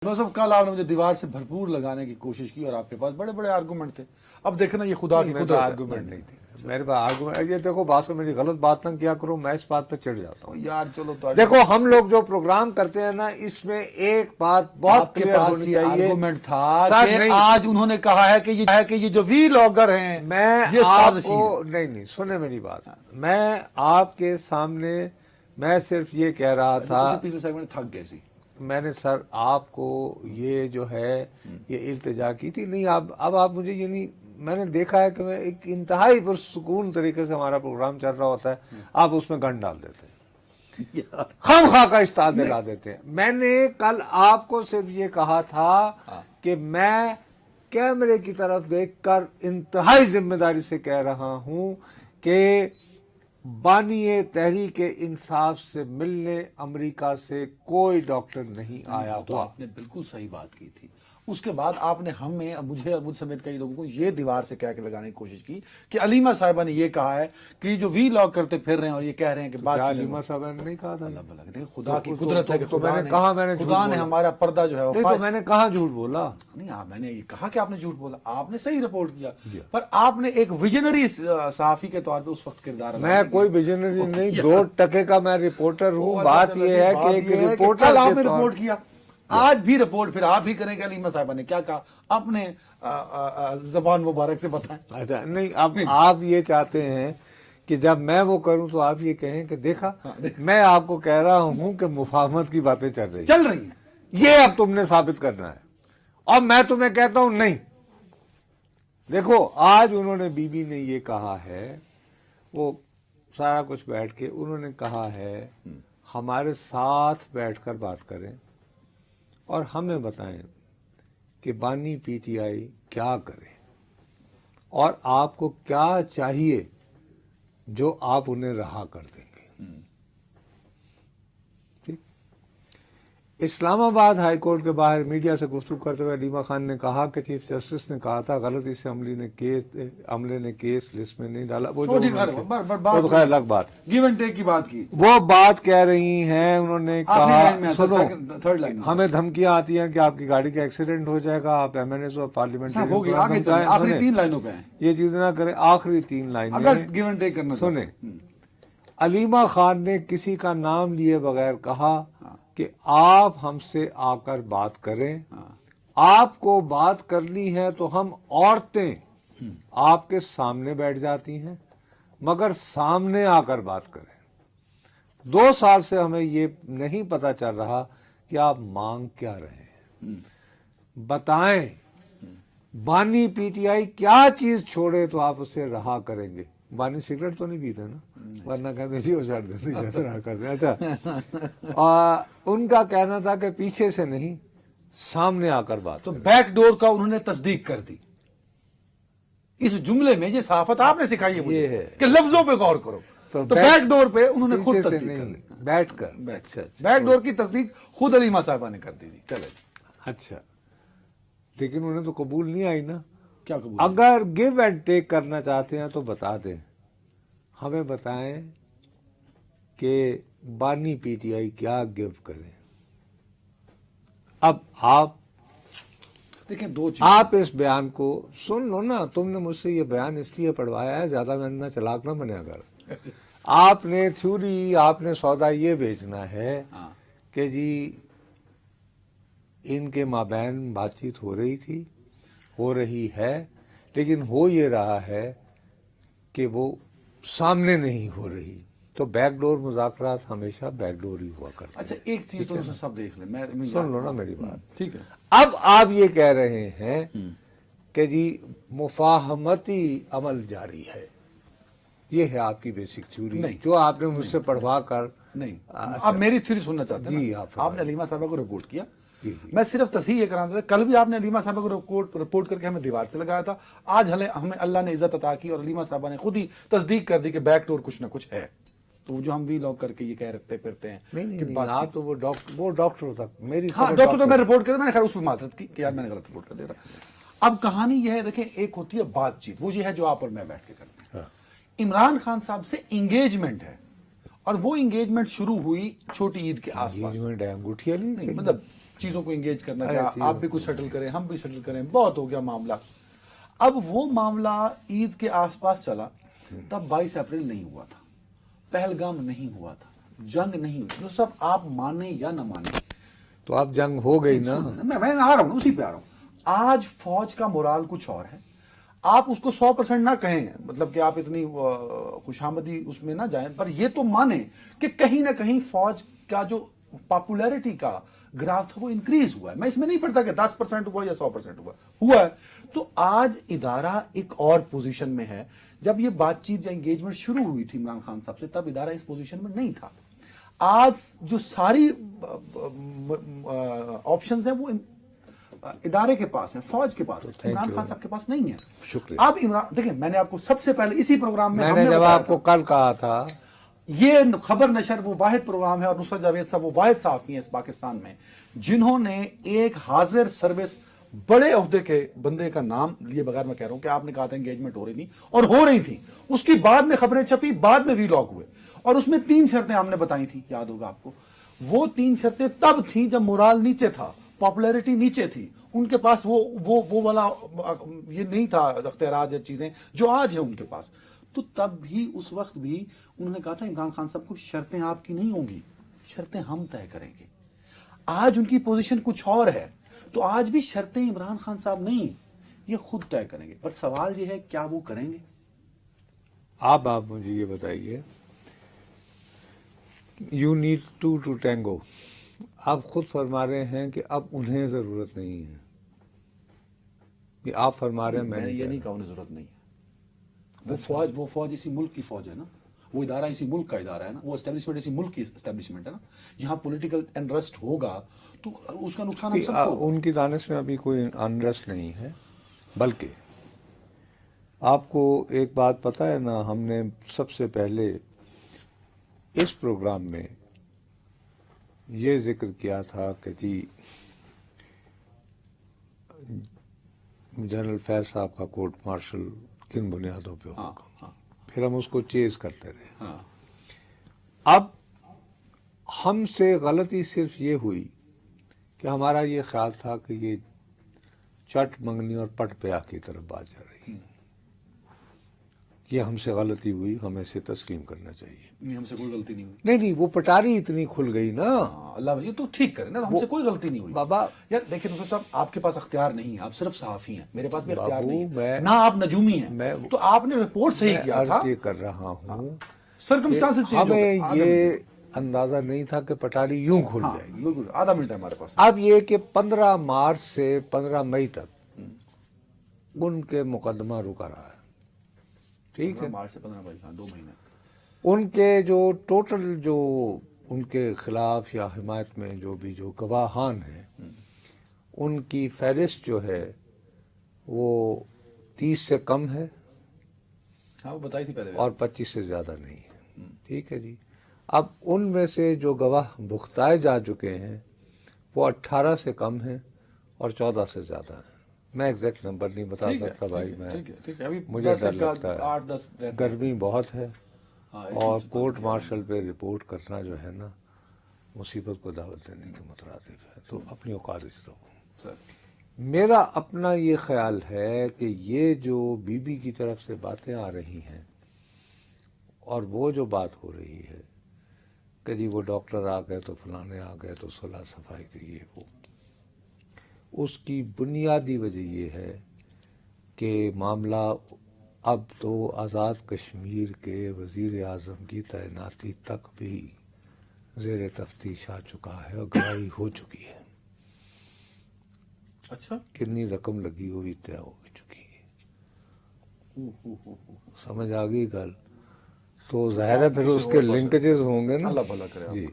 صاحب کل آپ نے مجھے دیوار سے بھرپور لگانے کی کوشش کی اور آپ کے پاس بڑے بڑے آرگومنٹ تھے. اب دیکھنا یہ خدا کی قدرت ہے. آرگومنٹ نہیں تھے میرے پاس آرگومنٹ. یہ دیکھو بات کو میری غلط بات نہ کیا کرو, میں اس بات پہ چڑھ جاتا ہوں یار. چلو تو دیکھو ہم لوگ جو پروگرام کرتے ہیں نا, اس میں ایک بات بہت کے کلیئر پاس ہونی یہ چاہیے. آرگومنٹ تھا کہ آج انہوں نے کہا ہے کہ یہ جو وی لاگر ہیں میں یہ آپ سازشی کو ہے. نہیں سنیں میری بات. میں آپ کے سامنے میں صرف یہ کہہ رہا تھا, پچھلے سیگمنٹ تھک گئے سی. میں نے سر آپ کو یہ جو ہے یہ التجا کی تھی. نہیں اب آپ مجھے یہ نہیں, میں نے دیکھا ہے کہ میں ایک انتہائی پرسکون طریقے سے ہمارا پروگرام چل رہا ہوتا ہے, آپ اس میں گن ڈال دیتے ہیں, خام خواہ کا استاد دلا دیتے ہیں. میں نے کل آپ کو صرف یہ کہا تھا کہ میں کیمرے کی طرف دیکھ کر انتہائی ذمہ داری سے کہہ رہا ہوں کہ بانی تحریک انصاف سے ملنے امریکہ سے کوئی ڈاکٹر نہیں آیا تو ہوا. آپ نے بالکل صحیح بات کی تھی. اس کے بعد آپ نے ہمیں مجھ سمیت کئی لوگوں کو یہ دیوار سے کہہ کے لگانے کی کوشش کی کہ علیمہ صاحبہ نے یہ کہا ہے کہ جو وی لاگ کرتے پھر رہے ہیں اور یہ کہہ رہے ہیں کہ کیا علیمہ صاحبہ نے نہیں کہا تھا؟ خدا کی قدرت ہے کہ خدا نے ہمارا پردہ جو ہے تو میں نے کہاں جھوٹ بولا؟ نہیں, میں نے یہ کہا کہ آپ نے جھوٹ بولا, آپ نے صحیح رپورٹ کیا, پر آپ نے ایک ویژنری صحافی کے طور پہ اس وقت کردار ادا میں کوئی ویژنری نہیں, 2% کا میں رپورٹر ہوں. بات یہ ہے کہ ایک رپورٹر آپ نے رپورٹ کیا, آج بھی رپورٹ پھر آپ ہی کریں کہ علیمہ صاحبہ نے کیا کہا, اپنے زبان مبارک سے بتائیں. اچھا نہیں, اب آپ یہ چاہتے ہیں کہ جب میں وہ کروں تو آپ یہ کہیں کہ دیکھا میں آپ کو کہہ رہا ہوں کہ مفاہمت کی باتیں چل رہی ہیں, یہ اب تم نے ثابت کرنا ہے. اور میں تمہیں کہتا ہوں نہیں. دیکھو آج انہوں نے بی بی نے یہ کہا ہے, وہ سارا کچھ بیٹھ کے انہوں نے کہا ہے ہمارے ساتھ بیٹھ کر بات کریں اور ہمیں بتائیں کہ بانی پی ٹی آئی کیا کرے اور آپ کو کیا چاہیے جو آپ انہیں رہا کر دیں گے. ٹھیک. اسلام آباد ہائی کورٹ کے باہر میڈیا سے گفتگو کرتے ہوئے علیمہ خان نے کہا کہ چیف جسٹس نے کہا تھا غلطی سے عملے نے کیس لسٹ میں نہیں ڈالا. وہ تو خیر الگ بات, گیو اینڈ ٹیک کی بات کی. وہ بات کہہ رہی ہیں, انہوں نے کہا سنو ہمیں دھمکیاں آتی ہیں کہ آپ کی گاڑی کا ایکسیڈنٹ ہو جائے گا, آپ ایم این ایس اور پارلیمنٹ آخری 3 لائنوں پہ یہ چیز نہ کریں. آخری 3 لائنیں اگر گیو اینڈ ٹیک کرنا سنیں. علیمہ خان نے کسی کا نام لیے بغیر کہا کہ آپ ہم سے آ کر بات کریں, آپ کو بات کرنی ہے تو ہم عورتیں آپ کے سامنے بیٹھ جاتی ہیں مگر سامنے آ کر بات کریں. 2 سال سے ہمیں یہ نہیں پتا چل رہا کہ آپ مانگ کیا رہے ہیں, بتائیں. بانی پی ٹی آئی کیا چیز چھوڑے تو آپ اسے رہا کریں گے. بانی سگریٹ تو نہیں پیتے نا, ورنہ کہتے جی وہ چھوڑ دیتے رہا کرتے. اچھا, ان کا کہنا تھا کہ پیچھے سے نہیں سامنے آ کر بات. تو بیک ڈور کا انہوں نے تصدیق کر دی. اس جملے میں یہ صحافت آپ نے سکھائی ہے مجھے کہ لفظوں پہ غور کرو. تو بیک ڈور پہ انہوں نے خود تصدیق کر دی, بیٹھ کر. بیک ڈور کی تصدیق خود علیمہ صاحبہ نے کر دی. چلے اچھا, لیکن انہیں تو قبول نہیں آئی نا. کیا قبول؟ اگر گیو اینڈ ٹیک کرنا چاہتے ہیں تو بتا دیں, ہمیں بتائیں کہ بانی پی ٹی آئی کیا گیو کریں. اب آپ دیکھیں 2 چیز, آپ اس بیان کو سن لو نا. تم نے مجھ سے یہ بیان اس لیے پڑھوایا ہے, زیادہ میں نہ چلاک نہ بنے. اگر آپ نے تھیوری, آپ نے سودا یہ بیچنا ہے کہ جی ان کے مابین بات چیت ہو رہی تھی, ہو رہی ہے, لیکن ہو یہ رہا ہے کہ وہ سامنے نہیں ہو رہی. تو بیک ڈور مذاکرات ہمیشہ بیک ڈور ہی ہوا کرتے. اچھا ایک چیز تو سب دیکھ لیں, میں سن لو نا میری بات. ٹھیک ہے. اب آپ یہ کہہ رہے ہیں کہ جی مفاہمتی عمل جاری ہے. یہ ہے آپ کی بیسک تھیوری جو آپ نے مجھ سے پڑھوا کر. نہیں, اب میری تھیوری سننا چاہتے ہیں. آپ نے علیمہ صاحبہ کو رپورٹ کیا, میں صرف تصحیح یہ کرانا تھا. کل بھی آپ نے علیمہ صاحبہ کو رپورٹ کر کے ہمیں دیوار سے لگایا تھا. آج ہمیں اللہ نے عزت عطا کی اور علیمہ صاحبہ نے خود ہی تصدیق کر دی کہ بیک ڈور کچھ نہ کچھ ہے. تو جو ہم وی لاگ کر کے یہ کہہ رکھتے پھرتے ہیں نہیں تو وہ ڈاکٹر تھا. میری ڈاکٹر تو میں رپورٹ کر, میں نے خیر اس پہ معذرت کی کہ یار میں نے غلط رپورٹ کر دیا تھا. اب کہانی یہ ہے, دیکھیں ایک ہوتی ہے بات چیت, وہ یہ ہے جو آپ اور میں بیٹھ کے کرتے ہیں. عمران خان صاحب سے انگیجمنٹ ہے اور وہ انگیجمنٹ شروع ہوئی چھوٹی عید کے آس پاس. انگیجمنٹ ہے انگوٹھی والی, مطلب چیزوں کو انگیج کرنا، کیا آپ بھی کچھ سیٹل کریں، ہم بھی سیٹل کریں، بہت ہو گیا معاملہ. اب وہ معاملہ عید کے آس پاس چلا، تب 22 اپریل نہیں ہوا تھا، پہلگام نہیں ہوا تھا، جنگ نہیں ہوئی. سب آپ مانیں یا نہ مانیں، تو اب جنگ ہو گئی نا. میں آ رہا ہوں، اسی پہ آ رہا ہوں. آج فوج کا مورال کچھ اور ہے. آپ اس کو 100% نہ کہیں، مطلب کہ آپ اتنی خوشامدی اس میں نہ جائیں، پر یہ تو مانیں کہ کہیں نہ کہیں فوج کا جو پاپولیرٹی کا گراف تھا وہ انکریز ہوا ہے. میں اس میں نہیں پڑھتا کہ 10% ہوا یا 100% ہوا ہے. تو آج ادارہ ایک اور پوزیشن میں ہے. جب یہ بات چیت یا انگیجمنٹ شروع ہوئی تھی عمران خان صاحب سے، تب ادارہ اس پوزیشن میں نہیں تھا. آج جو ساری آپشنز ہیں وہ ادارے کے پاس ہیں، فوج کے پاس ہے، عمران خان صاحب کے پاس نہیں ہے. شکریہ. اب عمران دیکھیں، میں نے آپ کو سب سے پہلے اسی پروگرام میں میں نے جب آپ کو کل کہا تھا، یہ خبر نشر وہ واحد پروگرام ہے، اور نصرت جاوید صاحب وہ واحد صحافی ہیں اس پاکستان میں جنہوں نے ایک حاضر سروس بڑے عہدے کے بندے کا نام لیے بغیر، میں کہہ رہا ہوں کہ آپ نے کہا تھا انگیجمنٹ ہو رہی تھی اور ہو رہی تھی، اس کی بعد میں خبریں چھپی، بعد میں وی لاگ ہوئے، اور اس میں 3 شرطیں ہم نے بتائی تھی، یاد ہوگا آپ کو. وہ 3 شرطیں تب تھیں جب مورال نیچے تھا، پاپولیرٹی نیچے تھی، ان کے پاس وہ والا یہ نہیں تھا اختیارات یا چیزیں جو آج ہیں ان کے پاس. تو تب بھی اس وقت بھی انہوں نے کہا تھا عمران خان صاحب کو شرطیں آپ کی نہیں ہوں گی، شرطیں ہم طے کریں گے. آج ان کی پوزیشن کچھ اور ہے، تو آج بھی شرطیں عمران خان صاحب نہیں، یہ خود طے کریں گے. پر سوال یہ ہے کیا وہ کریں گے؟ آپ مجھے یہ بتائیے، یو نیڈ ٹو ٹینگو. آپ خود فرما رہے ہیں کہ اب انہیں ضرورت نہیں ہے. یہ آپ فرما رہے ہیں، میں نے یہ نہیں کہا انہیں ضرورت نہیں ہے. وہ فوج اسی ملک کی فوج ہے نا، وہ ادارہ اسی ملک کا ادارہ ہے نا، وہ اسٹیبلشمنٹ اسی ملک کی اسٹیبلشمنٹ ہے نا. یہاں پولیٹیکل انریسٹ ہوگا تو اس کا نقصان ہم سب کو. ان کی دانش میں ابھی کوئی انریسٹ نہیں ہے. بلکہ آپ کو ایک بات پتہ ہے نا، ہم نے سب سے پہلے اس پروگرام میں یہ ذکر کیا تھا کہ جی جنرل فیض صاحب کا کورٹ مارشل کن بنیادوں پہ ہوگا. پھر ہم اس کو چیز کرتے رہے. اب ہم سے غلطی صرف یہ ہوئی کہ ہمارا یہ خیال تھا کہ یہ چٹ منگنی اور پٹ پیا کی طرف بات جا رہی ہے. یہ ہم سے غلطی ہوئی، ہمیں اسے تسلیم کرنا چاہیے. نہیں، ہم سے کوئی غلطی نہیں ہوئی. نہیں، وہ پٹاری اتنی کھل گئی نا. اللہ بھائی تو ٹھیک کرے نا، ہم سے کوئی غلطی نہیں ہوئی. بابا یار دیکھیں نصرت صاحب، آپ کے پاس اختیار نہیں ہے، آپ صرف صحافی ہیں، میرے پاس بھی اختیار بابو، نہیں ہے، نہ آپ نجومی ہیں. تو آپ نے رپورٹ صحیح کیا تھا. یہ کر رہا ہوں، سرکمسٹانسز چینج ہمیں یہ اندازہ نہیں تھا کہ پٹاری یوں کھل جائے گی. بالکل آدھا منٹ ہے ہمارے پاس. اب یہ کہ 15 مارچ سے 15 مئی تک ان کے مقدمہ رکا رہا ہے. ٹھیک ہے، مارچ سے 15 مئی، 2 مہینے. ان کے جو ٹوٹل جو ان کے خلاف یا حمایت میں جو گواہان ہیں، ان کی فہرست جو ہے وہ 30 سے کم ہے. ہاں وہ بتائی تھی پہلے. اور 25 سے زیادہ نہیں ہے. ٹھیک ہے جی. اب ان میں سے جو گواہ بختائے جا چکے ہیں وہ 18 سے کم ہیں اور 14 سے زیادہ ہیں. میں ایگزیکٹ نمبر نہیں بتا سکتا بھائی، میں مجھے ڈر لگتا ہے، گرمی بہت ہے، اور کورٹ مارشل پہ رپورٹ کرنا جو ہے نا مصیبت کو دعوت دینے کے مترادف ہے. تو اپنی اوقات سے رہو. میرا اپنا یہ خیال ہے کہ یہ جو بی بی کی طرف سے باتیں آ رہی ہیں اور وہ جو بات ہو رہی ہے کہ جی وہ ڈاکٹر آ گئے تو فلانے آ گئے تو صلح صفائی کی، یہ وہ، اس کی بنیادی وجہ یہ ہے کہ معاملہ اب تو آزاد کشمیر کے وزیر اعظم کی تعیناتی تک بھی زیر تفتیش آ چکا ہے اور گواہی ہو چکی ہے. اچھا، کتنی رقم لگی ہوئی طے ہو چکی ہے. سمجھ آ گئی گل؟ تو ظاہر ہے پھر اس کے لنکیجز ہوں گے نا. اللہ بھلا کرے. جی.